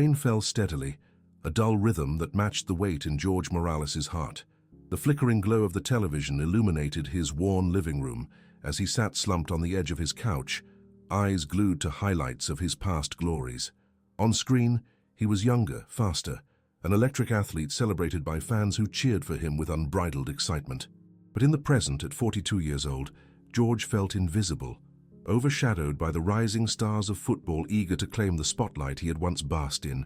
Rain fell steadily, a dull rhythm that matched the weight in George Morales's heart. The flickering glow of the television illuminated his worn living room as he sat slumped on the edge of his couch, eyes glued to highlights of his past glories. On screen, he was younger, faster, an electric athlete celebrated by fans who cheered for him with unbridled excitement. But in the present, at 42 years old, George felt invisible, overshadowed by the rising stars of football eager to claim the spotlight he had once basked in.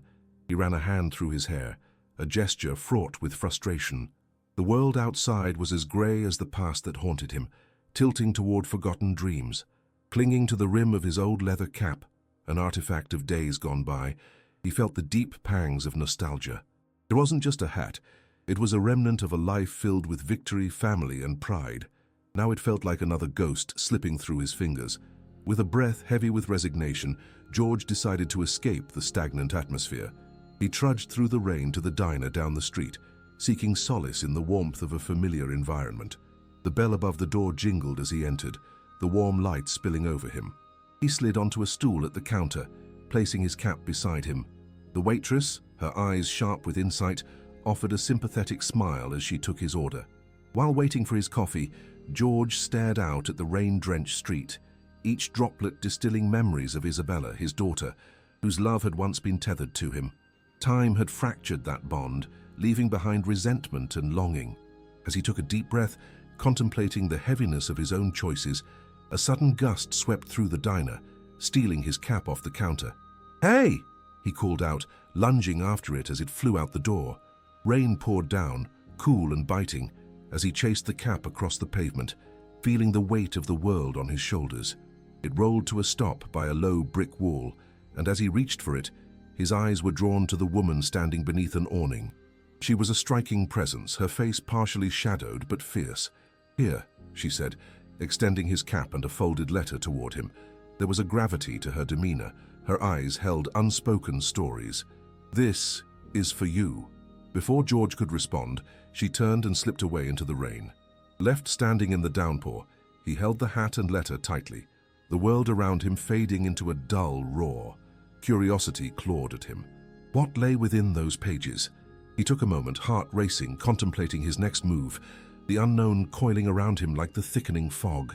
He ran a hand through his hair, a gesture fraught with frustration. The world outside was as grey as the past that haunted him, tilting toward forgotten dreams. Clinging to the rim of his old leather cap, an artifact of days gone by, he felt the deep pangs of nostalgia. It wasn't just a hat, it was a remnant of a life filled with victory, family, and pride. Now it felt like another ghost slipping through his fingers. With a breath heavy with resignation, George decided to escape the stagnant atmosphere. He trudged through the rain to the diner down the street, seeking solace in the warmth of a familiar environment. The bell above the door jingled as he entered, the warm light spilling over him. He slid onto a stool at the counter, placing his cap beside him. The waitress, her eyes sharp with insight, offered a sympathetic smile as she took his order. While waiting for his coffee, George stared out at the rain-drenched street, each droplet distilling memories of Isabella, his daughter, whose love had once been tethered to him. Time had fractured that bond, leaving behind resentment and longing. As he took a deep breath, contemplating the heaviness of his own choices, a sudden gust swept through the diner, stealing his cap off the counter. "Hey!" he called out, lunging after it as it flew out the door. Rain poured down, cool and biting, as he chased the cap across the pavement, feeling the weight of the world on his shoulders. It rolled to a stop by a low brick wall, and as he reached for it, his eyes were drawn to the woman standing beneath an awning. She was a striking presence, her face partially shadowed but fierce. "Here," she said, extending his cap and a folded letter toward him. There was a gravity to her demeanor. Her eyes held unspoken stories. "This is for you." Before George could respond, she turned and slipped away into the rain. Left standing in the downpour, he held the hat and letter tightly, the world around him fading into a dull roar. Curiosity clawed at him. What lay within those pages? He took a moment, heart racing, contemplating his next move, the unknown coiling around him like the thickening fog.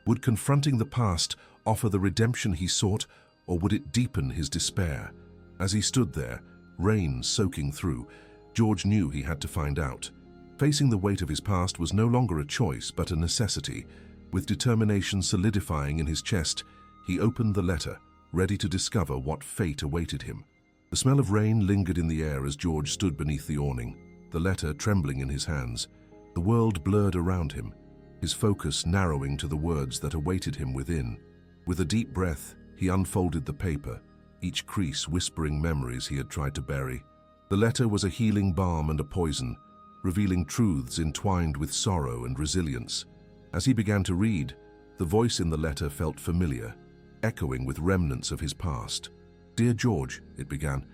Would confronting the past offer the redemption he sought, or would it deepen his despair? As he stood there, rain soaking through, George knew he had to find out. Facing the weight of his past was no longer a choice, but a necessity. With determination solidifying in his chest, he opened the letter, ready to discover what fate awaited him. The smell of rain lingered in the air as George stood beneath the awning, the letter trembling in his hands. The world blurred around him, his focus narrowing to the words that awaited him within. With a deep breath, he unfolded the paper, each crease whispering memories he had tried to bury. The letter was a healing balm and a poison, revealing truths entwined with sorrow and resilience. As he began to read, the voice in the letter felt familiar, echoing with remnants of his past. "Dear George," it began,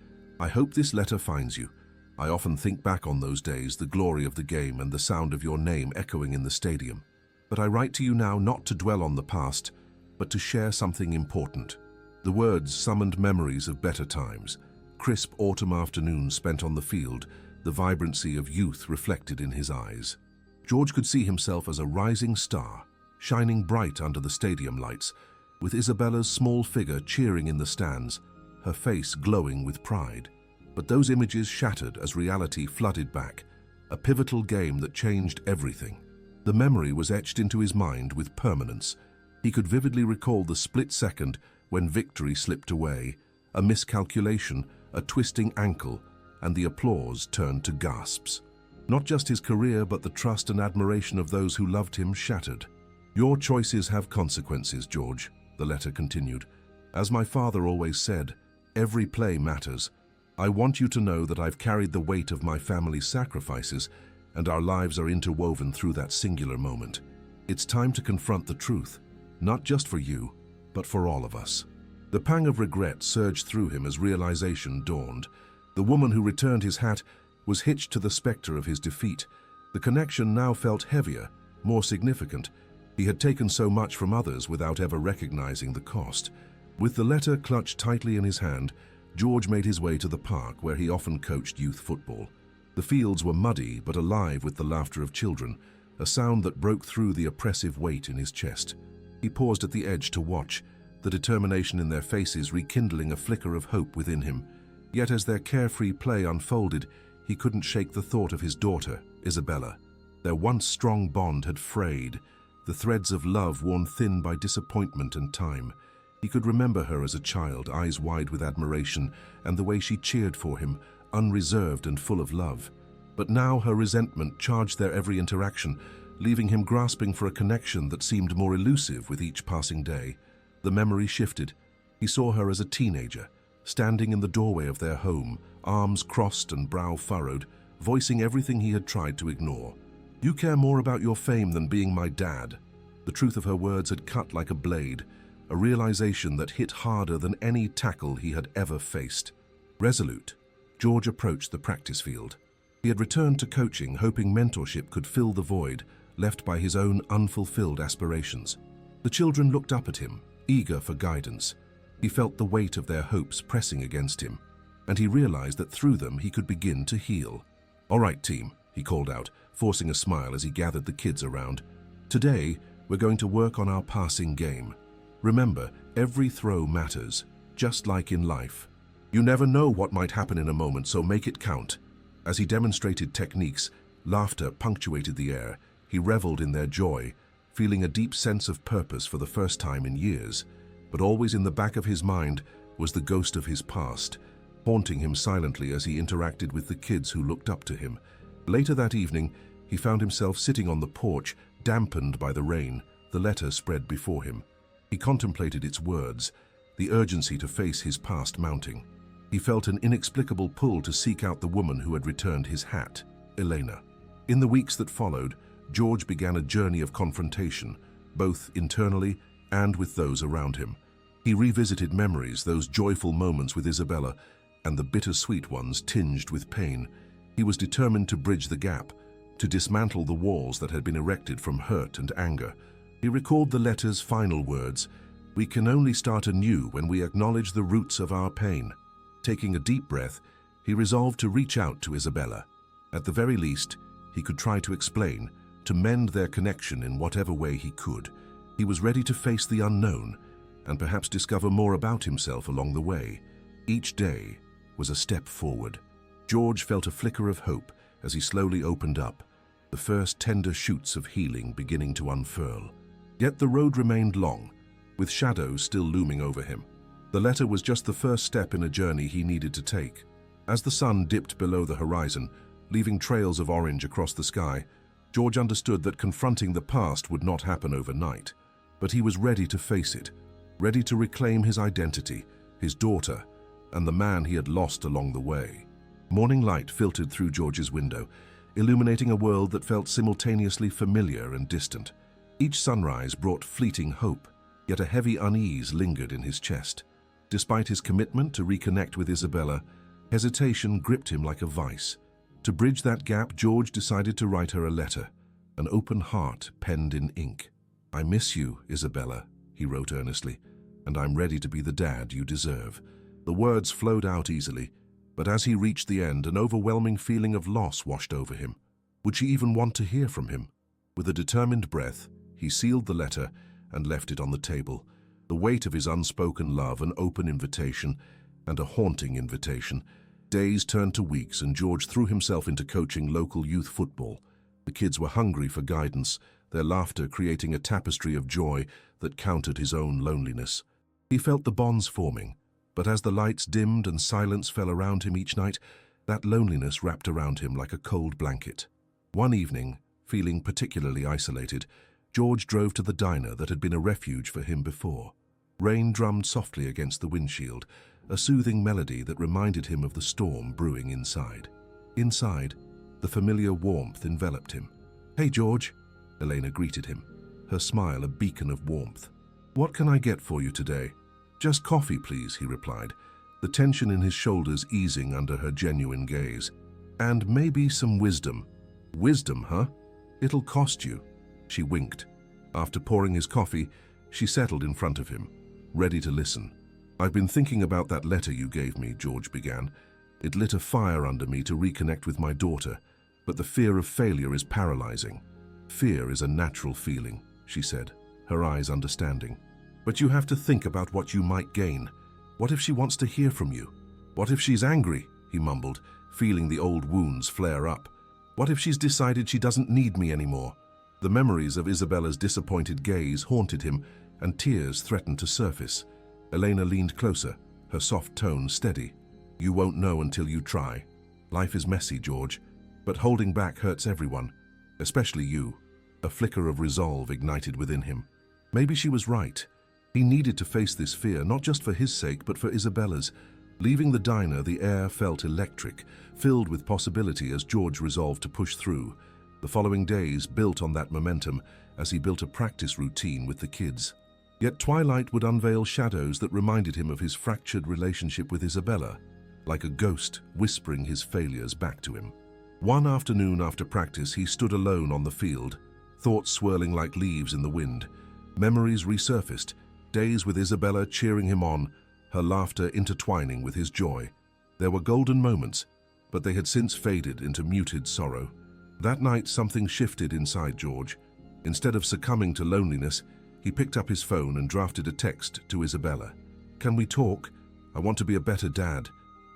"I hope this letter finds you. I often think back on those days, the glory of the game and the sound of your name echoing in the stadium. But I write to you now not to dwell on the past, but to share something important." The words summoned memories of better times, crisp autumn afternoons spent on the field, the vibrancy of youth reflected in his eyes. George could see himself as a rising star, shining bright under the stadium lights, with Isabella's small figure cheering in the stands, her face glowing with pride. But those images shattered as reality flooded back, a pivotal game that changed everything. The memory was etched into his mind with permanence. He could vividly recall the split second when victory slipped away, a miscalculation, a twisting ankle, and the applause turned to gasps. Not just his career, but the trust and admiration of those who loved him shattered. "Your choices have consequences, George," the letter continued. "As my father always said, every play matters. I want you to know that I've carried the weight of my family's sacrifices, and our lives are interwoven through that singular moment. It's time to confront the truth, not just for you, but for all of us." The pang of regret surged through him as realization dawned. The woman who returned his hat was hitched to the specter of his defeat. The connection now felt heavier, more significant. He had taken so much from others without ever recognizing the cost. With the letter clutched tightly in his hand, George made his way to the park where he often coached youth football. The fields were muddy but alive with the laughter of children, a sound that broke through the oppressive weight in his chest. He paused at the edge to watch, the determination in their faces rekindling a flicker of hope within him. Yet as their carefree play unfolded, he couldn't shake the thought of his daughter, Isabella. Their once strong bond had frayed, the threads of love worn thin by disappointment and time. He could remember her as a child, eyes wide with admiration, and the way she cheered for him, unreserved and full of love. But now her resentment charged their every interaction, leaving him grasping for a connection that seemed more elusive with each passing day. The memory shifted. He saw her as a teenager, standing in the doorway of their home, arms crossed and brow furrowed, voicing everything he had tried to ignore. "You care more about your fame than being my dad." The truth of her words had cut like a blade, a realization that hit harder than any tackle he had ever faced. Resolute, George approached the practice field. He had returned to coaching, hoping mentorship could fill the void left by his own unfulfilled aspirations. The children looked up at him, eager for guidance. He felt the weight of their hopes pressing against him, and he realized that through them he could begin to heal. "All right, team," he called out, forcing a smile as he gathered the kids around. "Today, we're going to work on our passing game. Remember, every throw matters, just like in life. You never know what might happen in a moment, so make it count." As he demonstrated techniques, laughter punctuated the air. He reveled in their joy, feeling a deep sense of purpose for the first time in years. But always in the back of his mind was the ghost of his past, haunting him silently as he interacted with the kids who looked up to him. Later that evening, he found himself sitting on the porch, dampened by the rain, the letter spread before him. He contemplated its words, the urgency to face his past mounting. He felt an inexplicable pull to seek out the woman who had returned his hat, Elena. In the weeks that followed, George began a journey of confrontation, both internally and with those around him. He revisited memories, those joyful moments with Isabella, and the bittersweet ones tinged with pain. He was determined to bridge the gap, to dismantle the walls that had been erected from hurt and anger. He recalled the letter's final words, "We can only start anew when we acknowledge the roots of our pain." Taking a deep breath, he resolved to reach out to Isabella. At the very least, he could try to explain, to mend their connection in whatever way he could. He was ready to face the unknown, and perhaps discover more about himself along the way. Each day was a step forward. George felt a flicker of hope as he slowly opened up, the first tender shoots of healing beginning to unfurl. Yet the road remained long, with shadows still looming over him. The letter was just the first step in a journey he needed to take. As the sun dipped below the horizon, leaving trails of orange across the sky, George understood that confronting the past would not happen overnight. But he was ready to face it, ready to reclaim his identity, his daughter, and the man he had lost along the way. Morning light filtered through George's window, illuminating a world that felt simultaneously familiar and distant. Each sunrise brought fleeting hope, yet a heavy unease lingered in his chest. Despite his commitment to reconnect with Isabella, hesitation gripped him like a vice. To bridge that gap, George decided to write her a letter, an open heart penned in ink. "I miss you, Isabella," he wrote earnestly, "and I'm ready to be the dad you deserve." The words flowed out easily, but as he reached the end, an overwhelming feeling of loss washed over him. Would she even want to hear from him? With a determined breath, he sealed the letter and left it on the table. The weight of his unspoken love, an open invitation, and a haunting invitation. Days turned to weeks, and George threw himself into coaching local youth football. The kids were hungry for guidance, their laughter creating a tapestry of joy that countered his own loneliness. He felt the bonds forming, but as the lights dimmed and silence fell around him each night, that loneliness wrapped around him like a cold blanket. One evening, feeling particularly isolated, George drove to the diner that had been a refuge for him before. Rain drummed softly against the windshield, a soothing melody that reminded him of the storm brewing inside. Inside, the familiar warmth enveloped him. "Hey, George," Elena greeted him, her smile a beacon of warmth. "What can I get for you today?" "Just coffee, please," he replied, the tension in his shoulders easing under her genuine gaze. "And maybe some wisdom." "Wisdom, huh? It'll cost you." She winked. After pouring his coffee, she settled in front of him, ready to listen. "I've been thinking about that letter you gave me," George began. "It lit a fire under me to reconnect with my daughter, but the fear of failure is paralyzing." "Fear is a natural feeling," she said, her eyes understanding. "But you have to think about what you might gain. What if she wants to hear from you? What if she's angry?" he mumbled, feeling the old wounds flare up. "What if she's decided she doesn't need me anymore?" The memories of Isabella's disappointed gaze haunted him, and tears threatened to surface. Elena leaned closer, her soft tone steady. "You won't know until you try. Life is messy, George, but holding back hurts everyone, especially you." A flicker of resolve ignited within him. Maybe she was right. He needed to face this fear, not just for his sake, but for Isabella's. Leaving the diner, the air felt electric, filled with possibility as George resolved to push through. The following days built on that momentum as he built a practice routine with the kids. Yet twilight would unveil shadows that reminded him of his fractured relationship with Isabella, like a ghost whispering his failures back to him. One afternoon after practice, he stood alone on the field, thoughts swirling like leaves in the wind. Memories resurfaced, days with Isabella cheering him on, her laughter intertwining with his joy. There were golden moments, but they had since faded into muted sorrow. That night, something shifted inside George. Instead of succumbing to loneliness, he picked up his phone and drafted a text to Isabella. "Can we talk? I want to be a better dad."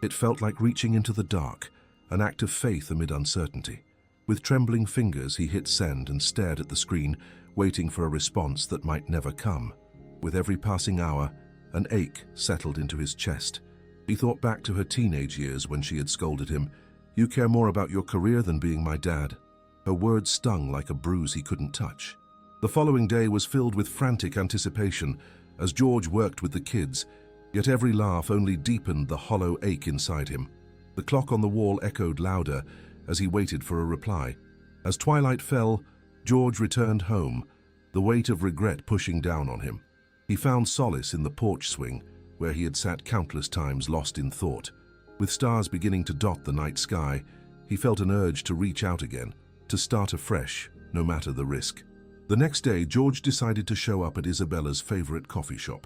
It felt like reaching into the dark, an act of faith amid uncertainty. With trembling fingers, he hit send and stared at the screen, waiting for a response that might never come. With every passing hour, an ache settled into his chest. He thought back to her teenage years when she had scolded him, "You care more about your career than being my dad." Her words stung like a bruise he couldn't touch. The following day was filled with frantic anticipation as George worked with the kids, yet every laugh only deepened the hollow ache inside him. The clock on the wall echoed louder as he waited for a reply. As twilight fell, George returned home, the weight of regret pushing down on him. He found solace in the porch swing, where he had sat countless times lost in thought. With stars beginning to dot the night sky, he felt an urge to reach out again, to start afresh, no matter the risk. The next day, George decided to show up at Isabella's favorite coffee shop.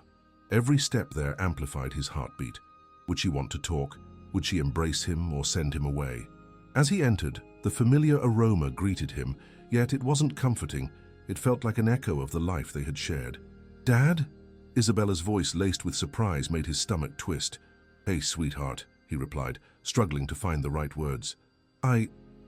Every step there amplified his heartbeat. Would she want to talk? Would she embrace him or send him away? As he entered, the familiar aroma greeted him, yet it wasn't comforting. It felt like an echo of the life they had shared. "Dad?" Isabella's voice, laced with surprise, made his stomach twist. "Hey, sweetheart," he replied, struggling to find the right words. I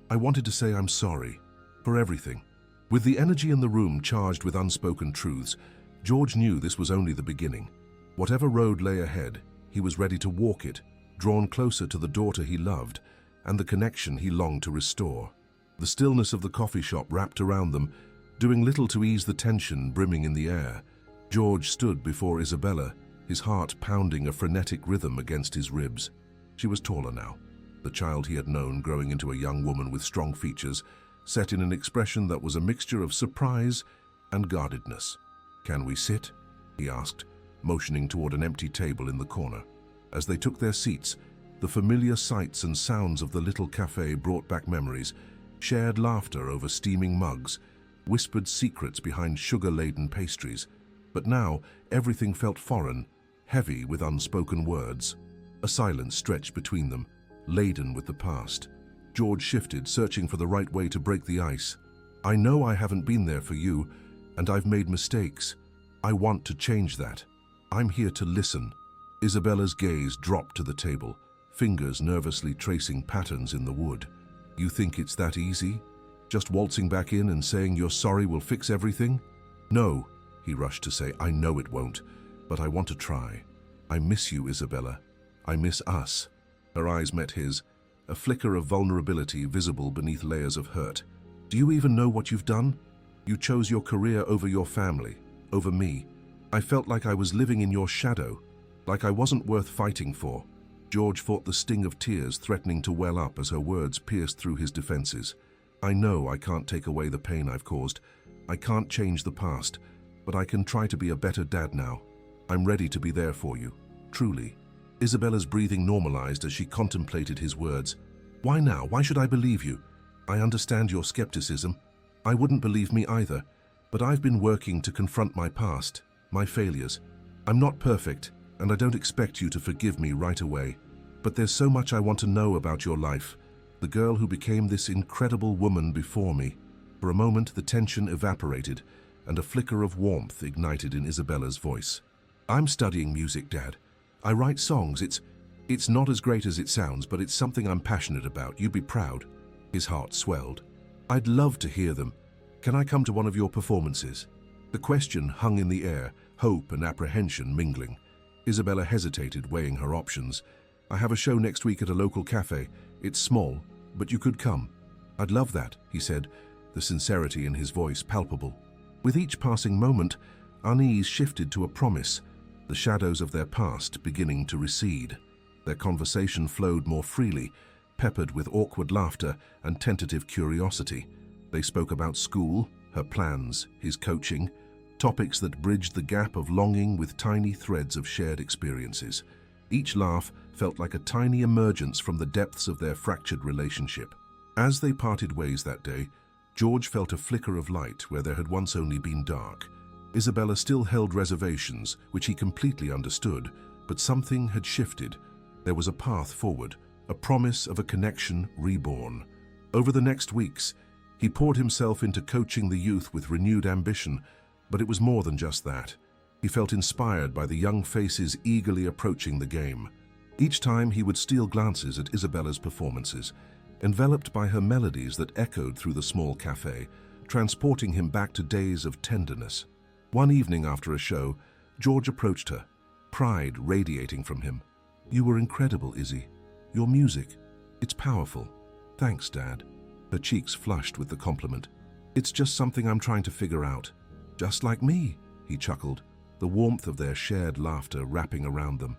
wanted to say I'm sorry. For everything." With the energy in the room charged with unspoken truths, George knew this was only the beginning. Whatever road lay ahead, he was ready to walk it, drawn closer to the daughter he loved and the connection he longed to restore. The stillness of the coffee shop wrapped around them, doing little to ease the tension brimming in the air. George stood before Isabella, his heart pounding a frenetic rhythm against his ribs. She was taller now, the child he had known growing into a young woman with strong features, set in an expression that was a mixture of surprise and guardedness. "Can we sit?" he asked, motioning toward an empty table in the corner. As they took their seats, the familiar sights and sounds of the little cafe brought back memories, shared laughter over steaming mugs, whispered secrets behind sugar-laden pastries. But now, everything felt foreign, heavy with unspoken words. A silence stretched between them, laden with the past. George shifted, searching for the right way to break the ice. "I know I haven't been there for you, and I've made mistakes. I want to change that. I'm here to listen." Isabella's gaze dropped to the table, fingers nervously tracing patterns in the wood. "You think it's that easy? Just waltzing back in and saying you're sorry will fix everything?" "No," he rushed to say, "I know it won't, but I want to try. I miss you, Isabella. I miss us." Her eyes met his, a flicker of vulnerability visible beneath layers of hurt. "Do you even know what you've done? You chose your career over your family, over me. I felt like I was living in your shadow, like I wasn't worth fighting for." George fought the sting of tears threatening to well up as her words pierced through his defenses. "I know I can't take away the pain I've caused. I can't change the past, but I can try to be a better dad now. I'm ready to be there for you, truly." Isabella's breathing normalized as she contemplated his words. "Why now? Why should I believe you? I understand your skepticism. I wouldn't believe me either, but I've been working to confront my past, my failures. I'm not perfect, and I don't expect you to forgive me right away, but there's so much I want to know about your life, the girl who became this incredible woman before me." For a moment, the tension evaporated, and a flicker of warmth ignited in Isabella's voice. "I'm studying music, Dad. I write songs. It's not as great as it sounds, but it's something I'm passionate about. You'd be proud." His heart swelled. "I'd love to hear them. Can I come to one of your performances?" The question hung in the air, hope and apprehension mingling. Isabella hesitated, weighing her options. "I have a show next week at a local cafe. It's small, but you could come." "I'd love that," he said, the sincerity in his voice palpable. With each passing moment, unease shifted to a promise, the shadows of their past beginning to recede. Their conversation flowed more freely, peppered with awkward laughter and tentative curiosity. They spoke about school, her plans, his coaching, topics that bridged the gap of longing with tiny threads of shared experiences. Each laugh felt like a tiny emergence from the depths of their fractured relationship. As they parted ways that day, George felt a flicker of light where there had once only been dark. Isabella still held reservations, which he completely understood, but something had shifted. There was a path forward, a promise of a connection reborn. Over the next weeks, he poured himself into coaching the youth with renewed ambition, but it was more than just that. He felt inspired by the young faces eagerly approaching the game. Each time he would steal glances at Isabella's performances, enveloped by her melodies that echoed through the small cafe, transporting him back to days of tenderness. One evening after a show, George approached her, pride radiating from him. "You were incredible, Izzy. Your music, it's powerful." "Thanks, Dad." Her cheeks flushed with the compliment. "It's just something I'm trying to figure out." "Just like me," he chuckled, the warmth of their shared laughter wrapping around them.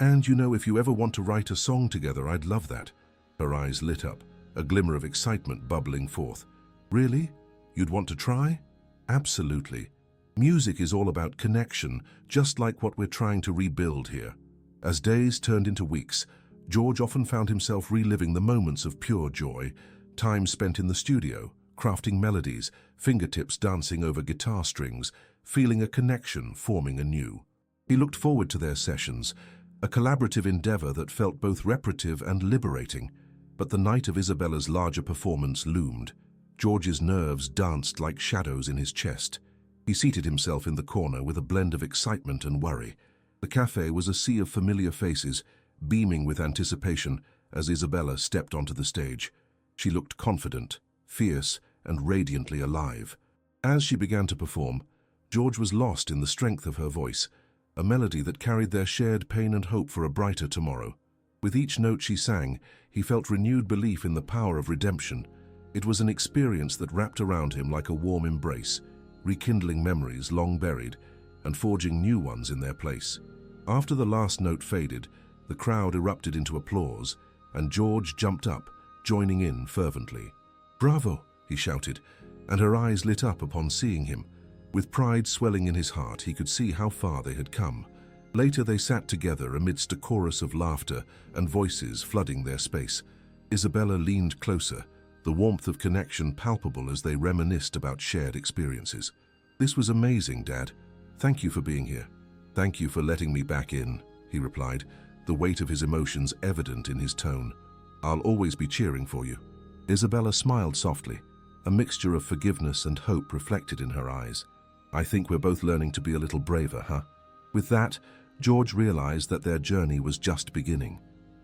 "And you know, if you ever want to write a song together, I'd love that." Her eyes lit up, a glimmer of excitement bubbling forth. "Really? You'd want to try?" "Absolutely. Music is all about connection, just like what we're trying to rebuild here." As days turned into weeks, George often found himself reliving the moments of pure joy, time spent in the studio, crafting melodies, fingertips dancing over guitar strings, feeling a connection forming anew. He looked forward to their sessions, a collaborative endeavor that felt both reparative and liberating. But the night of Isabella's larger performance loomed. George's nerves danced like shadows in his chest. He seated himself in the corner with a blend of excitement and worry. The cafe was a sea of familiar faces, beaming with anticipation as Isabella stepped onto the stage. She looked confident, fierce, and radiantly alive. As she began to perform, George was lost in the strength of her voice, a melody that carried their shared pain and hope for a brighter tomorrow. With each note she sang, he felt renewed belief in the power of redemption. It was an experience that wrapped around him like a warm embrace, rekindling memories long buried and forging new ones in their place. After the last note faded, the crowd erupted into applause, and George jumped up, joining in fervently. "Bravo!" he shouted, and her eyes lit up upon seeing him. With pride swelling in his heart, he could see how far they had come. Later they sat together amidst a chorus of laughter and voices flooding their space. Isabella leaned closer, the warmth of connection palpable as they reminisced about shared experiences. "This was amazing, Dad. Thank you for being here." "Thank you for letting me back in," he replied, the weight of his emotions evident in his tone. "I'll always be cheering for you." Isabella smiled softly, a mixture of forgiveness and hope reflected in her eyes. "I think we're both learning to be a little braver, huh?" With that, George realized that their journey was just beginning.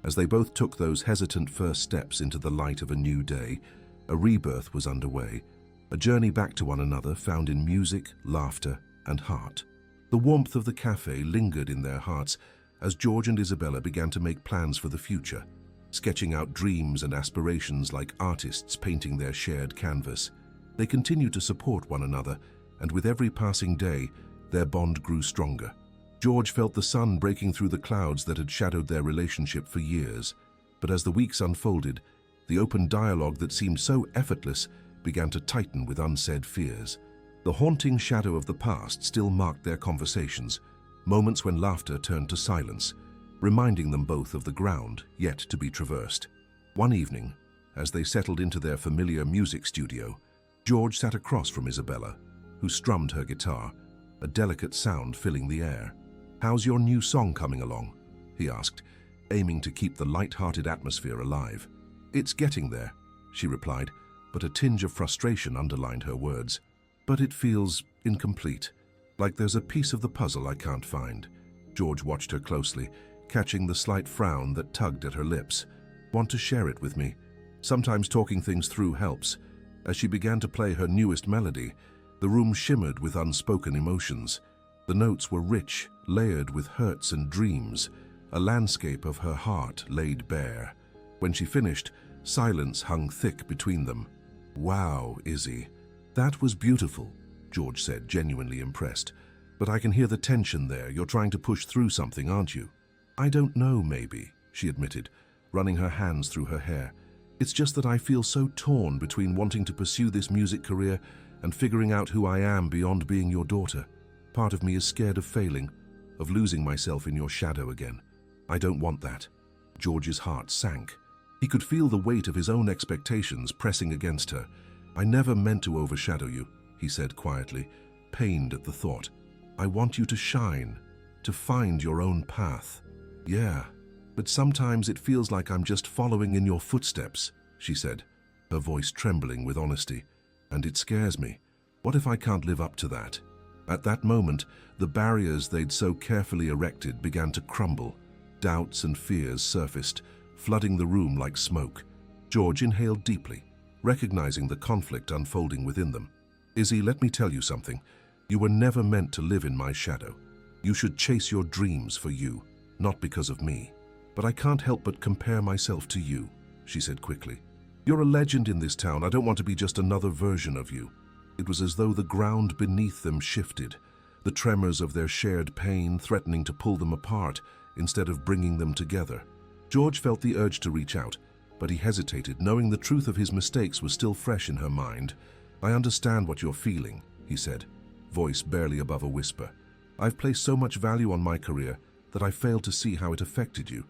As they both took those hesitant first steps into the light of a new day, a rebirth was underway, a journey back to one another found in music, laughter, and heart. The warmth of the cafe lingered in their hearts as George and Isabella began to make plans for the future, sketching out dreams and aspirations like artists painting their shared canvas. They continued to support one another, and with every passing day, their bond grew stronger. George felt the sun breaking through the clouds that had shadowed their relationship for years. But as the weeks unfolded, the open dialogue that seemed so effortless began to tighten with unsaid fears. The haunting shadow of the past still marked their conversations, moments when laughter turned to silence, reminding them both of the ground yet to be traversed. One evening, as they settled into their familiar music studio, George sat across from Isabella, who strummed her guitar, a delicate sound filling the air. "How's your new song coming along?" he asked, aiming to keep the light-hearted atmosphere alive. "It's getting there," she replied, but a tinge of frustration underlined her words. "But it feels incomplete, like there's a piece of the puzzle I can't find." George watched her closely, catching the slight frown that tugged at her lips. "Want to share it with me? Sometimes talking things through helps." As she began to play her newest melody, the room shimmered with unspoken emotions. The notes were rich, layered with hurts and dreams, a landscape of her heart laid bare. When she finished, silence hung thick between them. "Wow, Izzy, that was beautiful," George said, genuinely impressed. "But I can hear the tension there. You're trying to push through something, aren't you?" "I don't know, maybe," she admitted, running her hands through her hair. "It's just that I feel so torn between wanting to pursue this music career and figuring out who I am beyond being your daughter. Part of me is scared of failing, of losing myself in your shadow again. I don't want that." George's heart sank. He could feel the weight of his own expectations pressing against her. "I never meant to overshadow you," he said quietly, pained at the thought. "I want you to shine, to find your own path." "Yeah, but sometimes it feels like I'm just following in your footsteps," she said, her voice trembling with honesty. "And it scares me. What if I can't live up to that?" At that moment, the barriers they'd so carefully erected began to crumble. Doubts and fears surfaced, flooding the room like smoke. George inhaled deeply, recognizing the conflict unfolding within them. "Izzy, let me tell you something. You were never meant to live in my shadow. You should chase your dreams for you, not because of me. But I can't help but compare myself to you," she said quickly. "You're a legend in this town. I don't want to be just another version of you." It was as though the ground beneath them shifted, the tremors of their shared pain threatening to pull them apart instead of bringing them together. George felt the urge to reach out, but he hesitated, knowing the truth of his mistakes was still fresh in her mind. "I understand what you're feeling," he said, voice barely above a whisper. "I've placed so much value on my career that I failed to see how it affected you,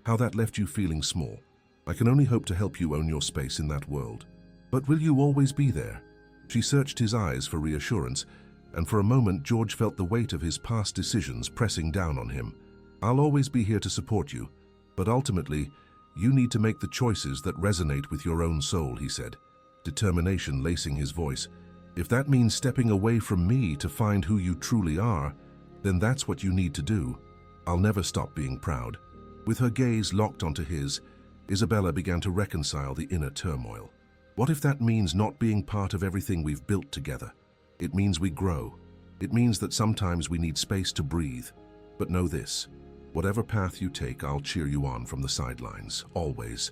how that left you feeling small. I can only hope to help you own your space in that world. But will you always be there?" She searched his eyes for reassurance, and for a moment George felt the weight of his past decisions pressing down on him. "I'll always be here to support you, but ultimately, you need to make the choices that resonate with your own soul," he said, determination lacing his voice. "If that means stepping away from me to find who you truly are, then that's what you need to do. I'll never stop being proud." With her gaze locked onto his, Isabella began to reconcile the inner turmoil. "What if that means not being part of everything we've built together? It means we grow. It means that sometimes we need space to breathe. But know this, whatever path you take, I'll cheer you on from the sidelines, always."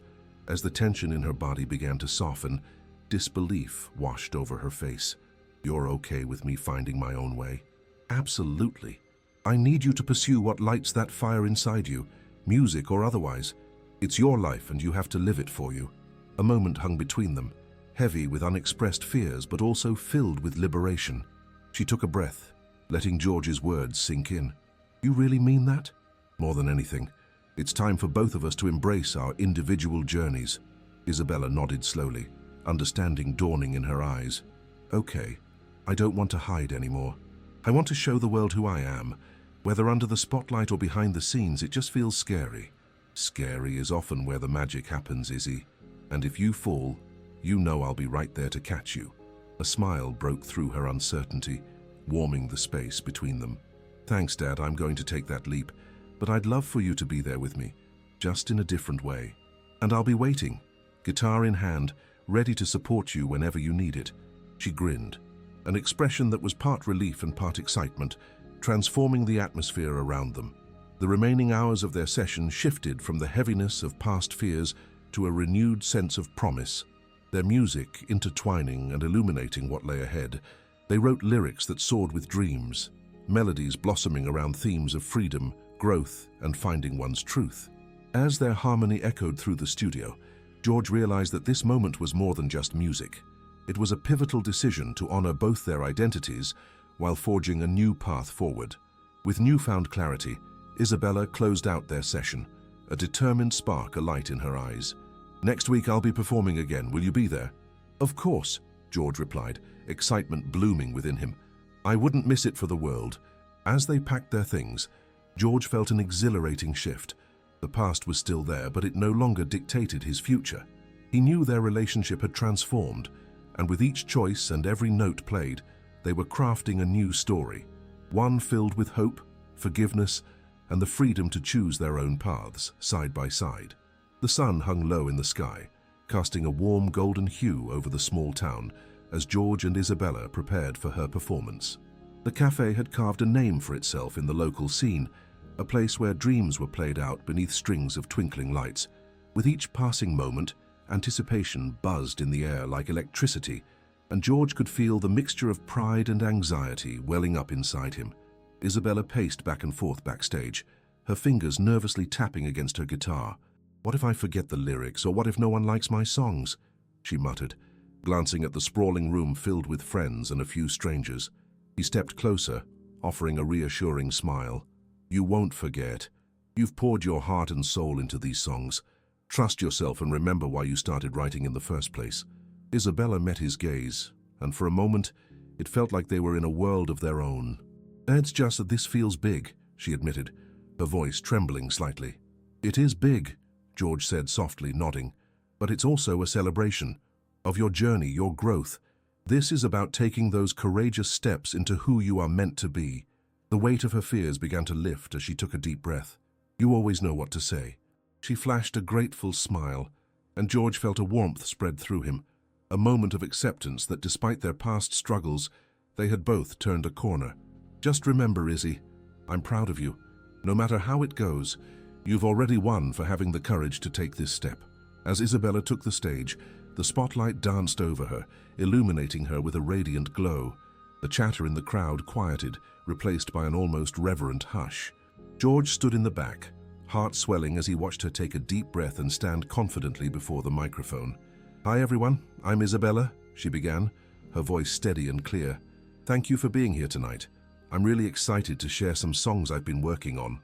As the tension in her body began to soften, disbelief washed over her face. "You're okay with me finding my own way?" "Absolutely. I need you to pursue what lights that fire inside you, music or otherwise. It's your life and you have to live it for you." A moment hung between them, heavy with unexpressed fears but also filled with liberation. She took a breath, letting George's words sink in. "You really mean that?" "More than anything. It's time for both of us to embrace our individual journeys." Isabella nodded slowly, understanding dawning in her eyes. "Okay, I don't want to hide anymore. I want to show the world who I am. Whether under the spotlight or behind the scenes, it just feels scary. Scary is often where the magic happens, Izzy. And if you fall, you know I'll be right there to catch you." A smile broke through her uncertainty, warming the space between them. "Thanks, Dad, I'm going to take that leap. But I'd love for you to be there with me, just in a different way. And I'll be waiting, guitar in hand, ready to support you whenever you need it." She grinned, an expression that was part relief and part excitement, transforming the atmosphere around them. The remaining hours of their session shifted from the heaviness of past fears to a renewed sense of promise. Their music intertwining and illuminating what lay ahead, they wrote lyrics that soared with dreams, melodies blossoming around themes of freedom, growth, and finding one's truth. As their harmony echoed through the studio, George realized that this moment was more than just music. It was a pivotal decision to honor both their identities while forging a new path forward. With newfound clarity, Isabella closed out their session, a determined spark alight in her eyes. "Next week I'll be performing again. Will you be there?" "Of course," George replied, excitement blooming within him. "I wouldn't miss it for the world." As they packed their things, George felt an exhilarating shift. The past was still there, but it no longer dictated his future. He knew their relationship had transformed, and with each choice and every note played, they were crafting a new story, one filled with hope, forgiveness, and the freedom to choose their own paths, side by side. The sun hung low in the sky, casting a warm golden hue over the small town as George and Isabella prepared for her performance. The cafe had carved a name for itself in the local scene, a place where dreams were played out beneath strings of twinkling lights. With each passing moment, anticipation buzzed in the air like electricity, and George could feel the mixture of pride and anxiety welling up inside him. Isabella paced back and forth backstage, her fingers nervously tapping against her guitar. "What if I forget the lyrics, or what if no one likes my songs?" she muttered, glancing at the sprawling room filled with friends and a few strangers. He stepped closer, offering a reassuring smile. "You won't forget. You've poured your heart and soul into these songs. Trust yourself and remember why you started writing in the first place." Isabella met his gaze, and for a moment, it felt like they were in a world of their own. "It's just that this feels big," she admitted, her voice trembling slightly. "It is big," George said softly, nodding, "but it's also a celebration of your journey, your growth. This is about taking those courageous steps into who you are meant to be." The weight of her fears began to lift as she took a deep breath. "You always know what to say." She flashed a grateful smile, and George felt a warmth spread through him, a moment of acceptance that despite their past struggles, they had both turned a corner. "Just remember, Izzy, I'm proud of you. No matter how it goes, you've already won for having the courage to take this step." As Isabella took the stage, the spotlight danced over her, illuminating her with a radiant glow. The chatter in the crowd quieted, replaced by an almost reverent hush. George stood in the back, heart swelling as he watched her take a deep breath and stand confidently before the microphone. "Hi everyone, I'm Isabella," she began, her voice steady and clear. "Thank you for being here tonight. I'm really excited to share some songs I've been working on."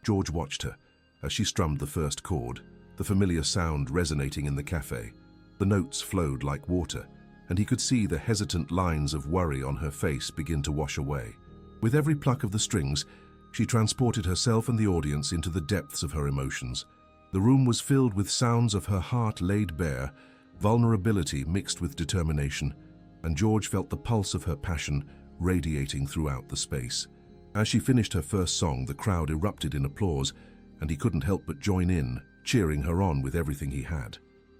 George watched her as she strummed the first chord, the familiar sound resonating in the cafe. The notes flowed like water, and he could see the hesitant lines of worry on her face begin to wash away. With every pluck of the strings, she transported herself and the audience into the depths of her emotions. The room was filled with sounds of her heart laid bare, vulnerability mixed with determination, and George felt the pulse of her passion radiating throughout the space. As she finished her first song, the crowd erupted in applause, and he couldn't help but join in, cheering her on with everything he had.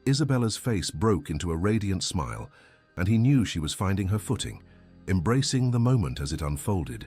Isabella's face broke into a radiant smile, and he knew she was finding her footing, embracing the moment as it unfolded.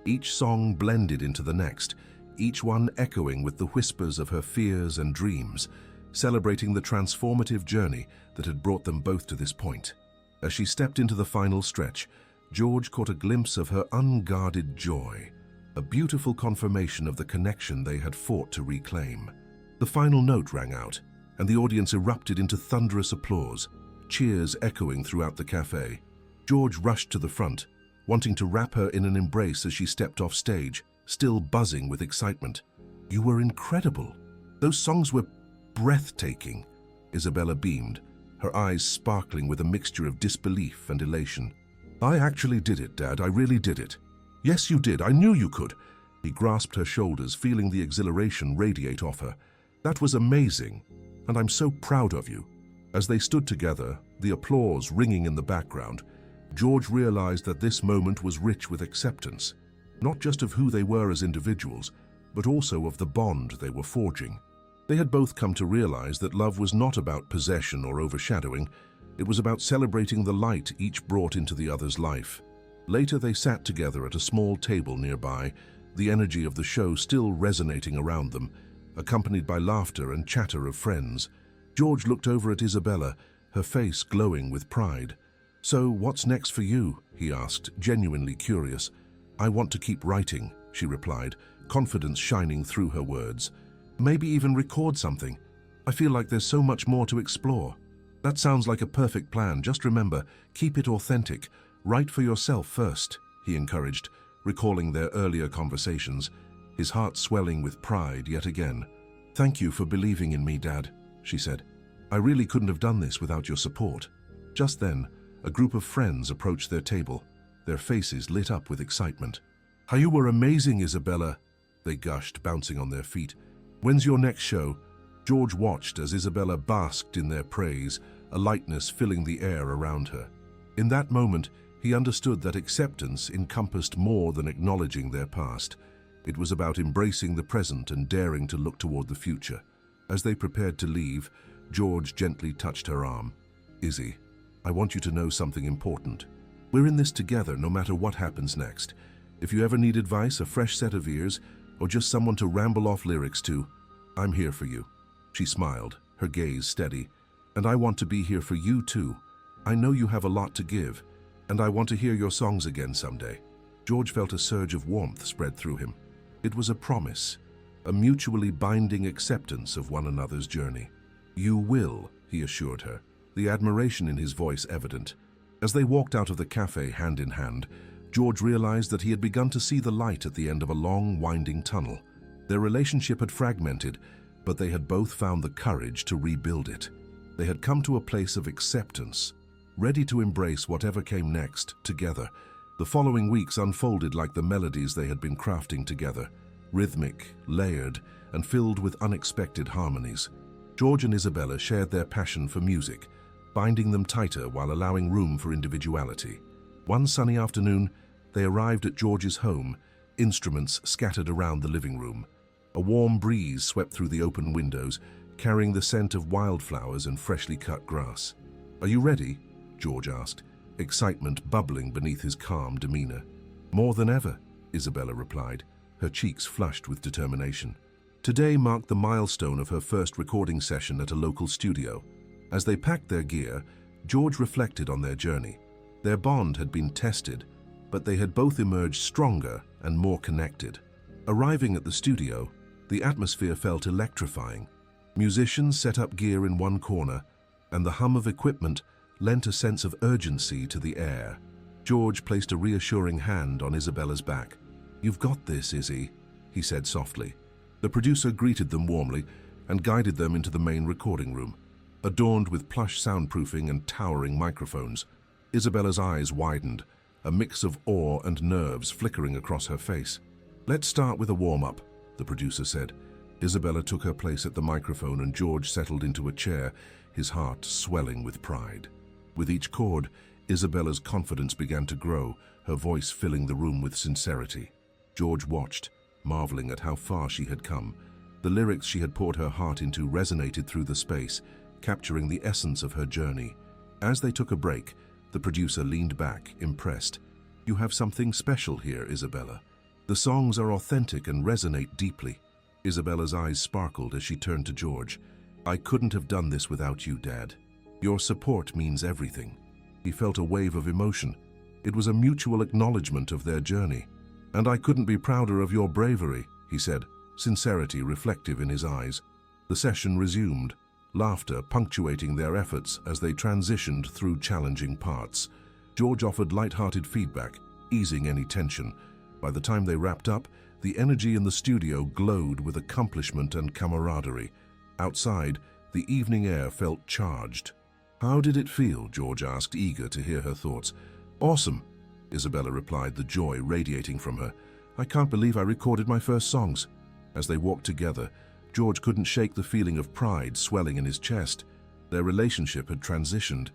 Each song blended into the next, each one echoing with the whispers of her fears and dreams, celebrating the transformative journey that had brought them both to this point. As she stepped into the final stretch, George caught a glimpse of her unguarded joy, a beautiful confirmation of the connection they had fought to reclaim. The final note rang out, and the audience erupted into thunderous applause, cheers echoing throughout the cafe. George rushed to the front, wanting to wrap her in an embrace as she stepped off stage, still buzzing with excitement. "You were incredible. Those songs were breathtaking." Isabella beamed, her eyes sparkling with a mixture of disbelief and elation. "I actually did it, Dad. I really did it." "Yes, you did. I knew you could." He grasped her shoulders, feeling the exhilaration radiate off her. "That was amazing, and I'm so proud of you." As they stood together, the applause ringing in the background, George realized that this moment was rich with acceptance, not just of who they were as individuals, but also of the bond they were forging. They had both come to realize that love was not about possession or overshadowing. It was about celebrating the light each brought into the other's life. Later, they sat together at a small table nearby, the energy of the show still resonating around them, accompanied by laughter and chatter of friends. George looked over at Isabella, her face glowing with pride. "So, what's next for you?" he asked, genuinely curious. "I want to keep writing," she replied, confidence shining through her words. "Maybe even record something. I feel like there's so much more to explore." "That sounds like a perfect plan. Just remember, keep it authentic. Write for yourself first," he encouraged, recalling their earlier conversations, his heart swelling with pride yet again. "Thank you for believing in me, Dad," she said. "I really couldn't have done this without your support." Just then, a group of friends approached their table, their faces lit up with excitement. "You were amazing, Isabella. they gushed, bouncing on their feet. When's your next show? George watched as Isabella basked in their praise, a lightness filling the air around her. In that moment, he understood that acceptance encompassed more than acknowledging their past. It was about embracing the present and daring to look toward the future. As they prepared to leave, George gently touched her arm. Izzy, I want you to know something important. We're in this together no matter what happens next. If you ever need advice, a fresh set of ears, or just someone to ramble off lyrics to, I'm here for you. She smiled, her gaze steady. And I want to be here for you too. I know you have a lot to give, and I want to hear your songs again someday. George felt a surge of warmth spread through him. It was a promise, a mutually binding acceptance of one another's journey. You will, he assured her, the admiration in his voice evident. As they walked out of the cafe hand in hand, George realized that he had begun to see the light at the end of a long, winding tunnel. Their relationship had fragmented, but they had both found the courage to rebuild it. They had come to a place of acceptance, ready to embrace whatever came next, together. The following weeks unfolded like the melodies they had been crafting together, rhythmic, layered, and filled with unexpected harmonies. George and Isabella shared their passion for music, binding them tighter while allowing room for individuality. One sunny afternoon, they arrived at George's home, instruments scattered around the living room. A warm breeze swept through the open windows, carrying the scent of wildflowers and freshly cut grass. Are you ready? George asked, excitement bubbling beneath his calm demeanor. More than ever, Isabella replied, her cheeks flushed with determination. Today marked the milestone of her first recording session at a local studio. As they packed their gear, George reflected on their journey. Their bond had been tested, but they had both emerged stronger and more connected. Arriving at the studio, the atmosphere felt electrifying. Musicians set up gear in one corner, and the hum of equipment lent a sense of urgency to the air. George placed a reassuring hand on Isabella's back. You've got this, Izzy, he said softly. The producer greeted them warmly and guided them into the main recording room, adorned with plush soundproofing and towering microphones. Isabella's eyes widened, a mix of awe and nerves flickering across her face. Let's start with a warm-up, the producer said. Isabella took her place at the microphone and George settled into a chair, his heart swelling with pride. With each chord, Isabella's confidence began to grow, her voice filling the room with sincerity. George watched, marveling at how far she had come. The lyrics she had poured her heart into resonated through the space, capturing the essence of her journey. As they took a break, the producer leaned back, impressed. You have something special here, Isabella. The songs are authentic and resonate deeply. Isabella's eyes sparkled as she turned to George. I couldn't have done this without you, Dad. Your support means everything. He felt a wave of emotion. It was a mutual acknowledgement of their journey. And I couldn't be prouder of your bravery, he said, sincerity reflective in his eyes. The session resumed, laughter punctuating their efforts as they transitioned through challenging parts. George offered light-hearted feedback, easing any tension. By the time they wrapped up, the energy in the studio glowed with accomplishment and camaraderie. Outside, the evening air felt charged. How did it feel? George asked, eager to hear her thoughts. Awesome, Isabella replied, the joy radiating from her. I can't believe I recorded my first songs. As they walked together, George couldn't shake the feeling of pride swelling in his chest. Their relationship had transitioned.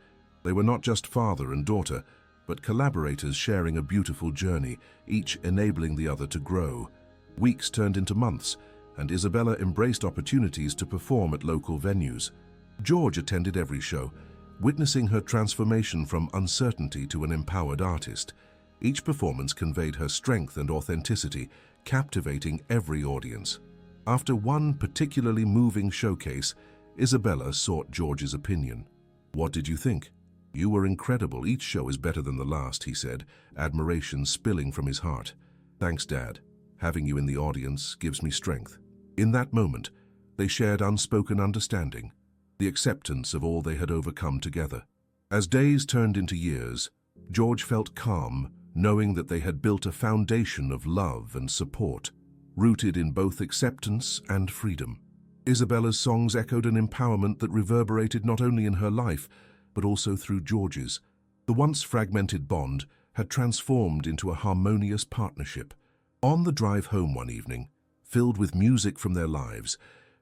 They were not just father and daughter, but collaborators sharing a beautiful journey, each enabling the other to grow. Weeks turned into months, and Isabella embraced opportunities to perform at local venues. George attended every show, witnessing her transformation from uncertainty to an empowered artist. Each performance conveyed her strength and authenticity, captivating every audience. After one particularly moving showcase, Isabella sought George's opinion. What did you think? You were incredible. Each show is better than the last, he said, admiration spilling from his heart. Thanks, Dad. Having you in the audience gives me strength. In that moment, they shared unspoken understanding, the acceptance of all they had overcome together. As days turned into years, George felt calm, knowing that they had built a foundation of love and support, rooted in both acceptance and freedom. Isabella's songs echoed an empowerment that reverberated not only in her life, but also through George's. The once fragmented bond had transformed into a harmonious partnership. On the drive home one evening, filled with music from their lives.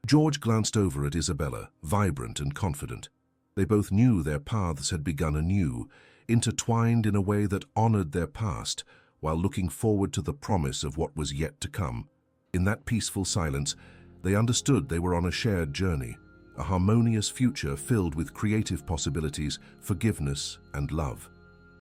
George glanced over at Isabella, vibrant and confident. They both knew their paths had begun anew, intertwined in a way that honored their past, while looking forward to the promise of what was yet to come. In that peaceful silence, they understood they were on a shared journey, a harmonious future filled with creative possibilities, forgiveness, and love.